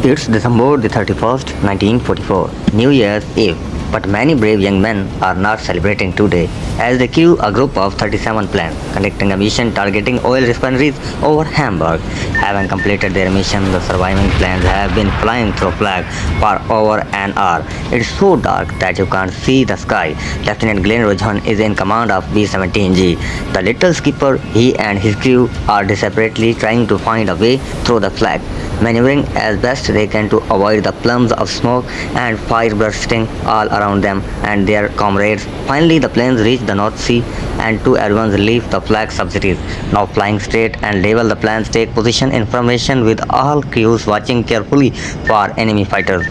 It's December the 31st, 1944, New Year's Eve, but many brave young men are not celebrating today as they crew a group of 37 planes conducting a mission targeting oil refineries over Hamburg. Having completed their mission, the surviving planes have been flying through flag for over an hour. It's so dark that you can't see the sky. Lieutenant Glenn Rojan is in command of B-17G. The little skipper, he and his crew are desperately trying to find a way through the flag, maneuvering as best they can to avoid the plumes of smoke and fire bursting all around them and their comrades. Finally, the planes reach the North Sea, and to everyone's relief, the flag subsidies. Now flying straight and level, the planes take position in formation with all crews watching carefully for enemy fighters.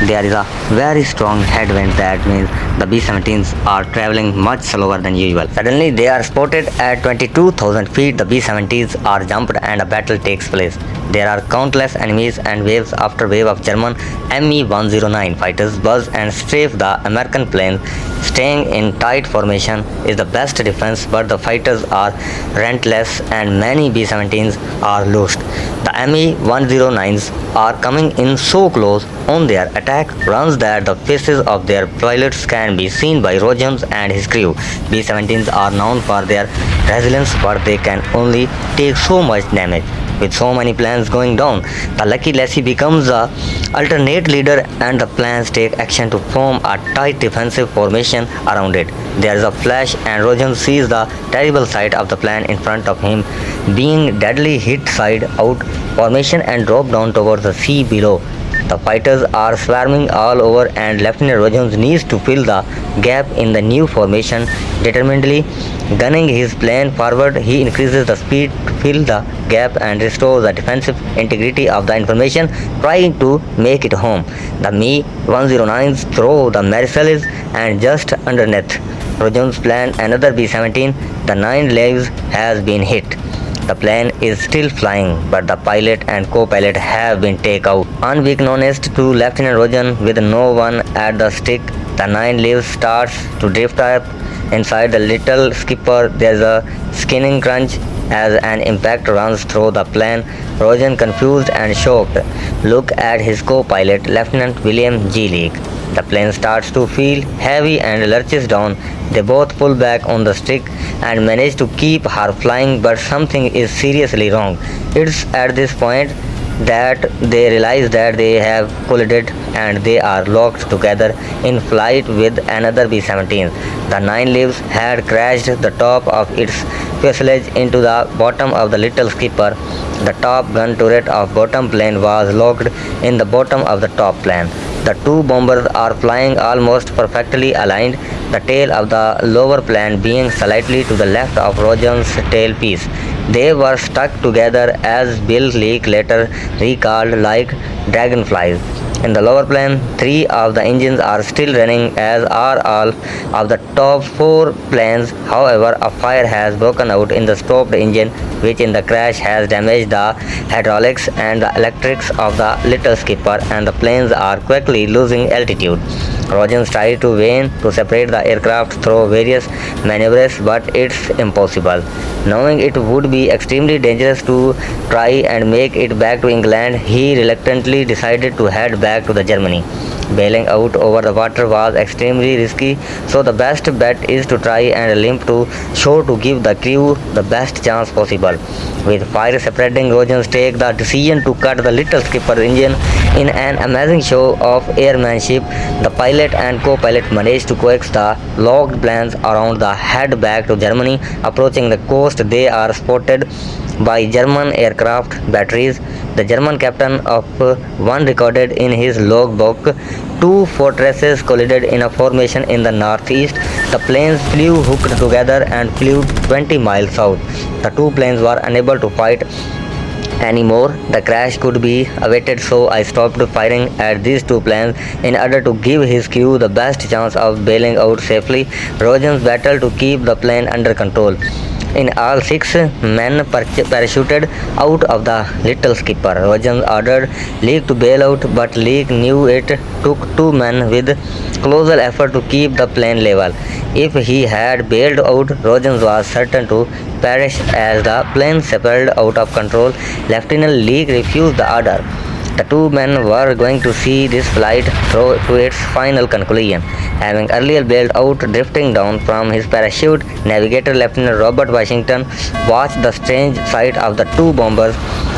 There is a very strong headwind that means the B-17s are traveling much slower than usual. Suddenly, they are spotted at 22,000 feet. The B-17s are jumped and a battle takes place. There are countless enemies and waves after wave of German Me-109 fighters buzz and strafe the American plane. Staying in tight formation is the best defense, but the fighters are relentless and many B-17s are lost. The Me-109s are coming in so close on their attack runs that the faces of their pilots can be seen by Rojan and his crew. B-17s are known for their resilience, but they can only take so much damage. With so many planes going down, the lucky lessee becomes the alternate leader and the planes take action to form a tight defensive formation around it. There is a flash and Rojan sees the terrible sight of the plane in front of him being deadly hit side out formation and drop down towards the sea below. The fighters are swarming all over and Lieutenant Rojan needs to fill the gap in the new formation. Determinedly gunning his plane forward, he increases the speed to fill the gap and restore the defensive integrity of the information, trying to make it home. The Me-109s throw the missiles and just underneath Rojan's plane, another B-17, the 9 legs has been hit. The plane is still flying, but the pilot and co-pilot have been taken out. Unbeknownst to Lieutenant Rojan, with no one at the stick, the 9 leaves starts to drift up. Inside the little skipper, there's a skinning crunch as an impact runs through the plane. Rojan, confused and shocked, look at his co-pilot, Lieutenant William G. Leake. The plane starts to feel heavy and lurches down. They both pull back on the stick and manage to keep her flying, but something is seriously wrong. It's at this point that they realize that they have collided and they are locked together in flight with another B-17. The 9 leaves had crashed the top of its fuselage into the bottom of the little skipper. The top gun turret of bottom plane was locked in the bottom of the top plane. The two bombers are flying almost perfectly aligned, the tail of the lower plane being slightly to the left of Rojan's tailpiece. They were stuck together, as Bill Leake later recalled, like dragonflies. In the lower plane, 3 of the engines are still running, as are all of the top 4 planes. However, a fire has broken out in the stopped engine, which in the crash has damaged the hydraulics and the electrics of the little skipper, and the planes are quickly losing altitude. Rojan tried to vain to separate the aircraft through various maneuvers, but it's impossible. Knowing it would be extremely dangerous to try and make it back to England, he reluctantly decided to head back to the Germany. Bailing out over the water was extremely risky, so the best bet is to try and limp to shore to give the crew the best chance possible. With fire spreading, Rojan takes the decision to cut the little skipper's engine. In an amazing show of airmanship, the pilot and co-pilot managed to coax the locked planes around the head back to Germany. Approaching the coast, they are spotted by German aircraft batteries. The German captain of one recorded in his logbook, 2 fortresses collided in a formation in the northeast. The planes flew hooked together and flew 20 miles south. The 2 planes were unable to fight anymore. The crash could be avoided, so I stopped firing at these 2 planes in order to give his crew the best chance of bailing out safely. Rojan battled to keep the plane under control. In all, 6 men parachuted out of the little skipper. Rojan ordered Leake to bail out, but Leake knew it took 2 men with colossal effort to keep the plane level. If he had bailed out, Rojan was certain to perish as the plane spiraled out of control. Lieutenant Leake refused the order. The two men were going to see this flight through to its final conclusion. Having earlier bailed out, drifting down from his parachute, Navigator Lieutenant Robert Washington watched the strange sight of the two bombers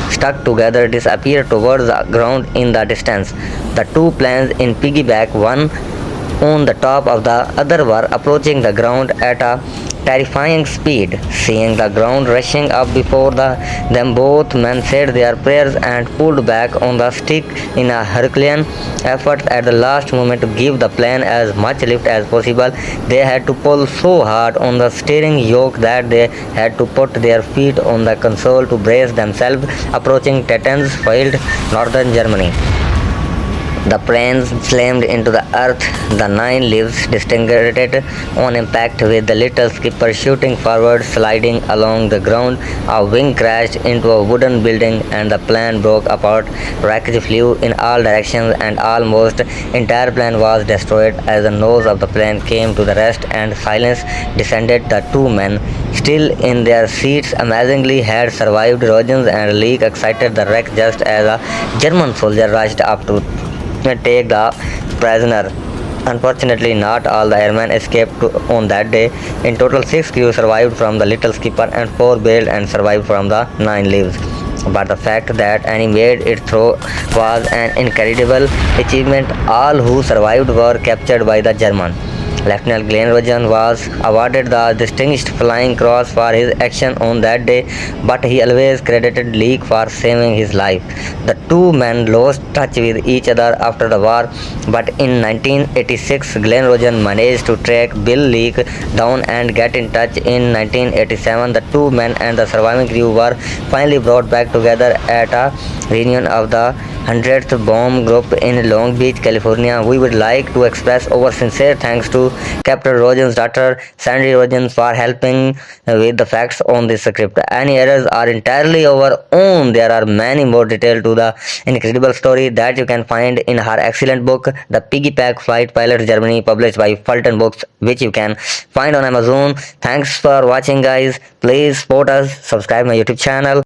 stuck together disappear towards the ground in the distance. The two planes in piggyback, one on the top of the other, were approaching the ground at a terrifying speed. Seeing the ground rushing up before them, both men said their prayers and pulled back on the stick in a Herculean effort at the last moment to give the plane as much lift as possible. They had to pull so hard on the steering yoke that they had to put their feet on the console to brace themselves, approaching Titan's failed northern Germany. The planes slammed into the earth, the 9 lives disintegrated on impact, with the little skipper shooting forward, sliding along the ground. A wing crashed into a wooden building and the plane broke apart. Wreckage flew in all directions and almost entire plane was destroyed. As the nose of the plane came to the rest and silence descended, the two men, still in their seats, amazingly had survived erosions and leak, excited the wreck just as a German soldier rushed up to take the prisoner. Unfortunately, not all the airmen escaped on that day. In total, 6 crew survived from the little skipper and 4 bailed and survived from the 9 lives. But the fact that Annie made it through was an incredible achievement. All who survived were captured by the German. Lieutenant Glenn Rogen was awarded the Distinguished Flying Cross for his action on that day, but he always credited Leake for saving his life. The two men lost touch with each other after the war, but in 1986, Glenn Rogen managed to track Bill Leake down and get in touch. In 1987, the two men and the surviving crew were finally brought back together at a reunion of the 100th Bomb Group in Long Beach, California. We would like to express our sincere thanks to Captain Rogen's daughter, Sandy Rogen, for helping with the facts on this script. Any errors are entirely our own. There are many more details to the incredible story that you can find in her excellent book, The Piggyback Flight Pilot Germany, published by Fulton Books, which you can find on Amazon. Thanks for watching, guys. Please support us, subscribe my YouTube channel.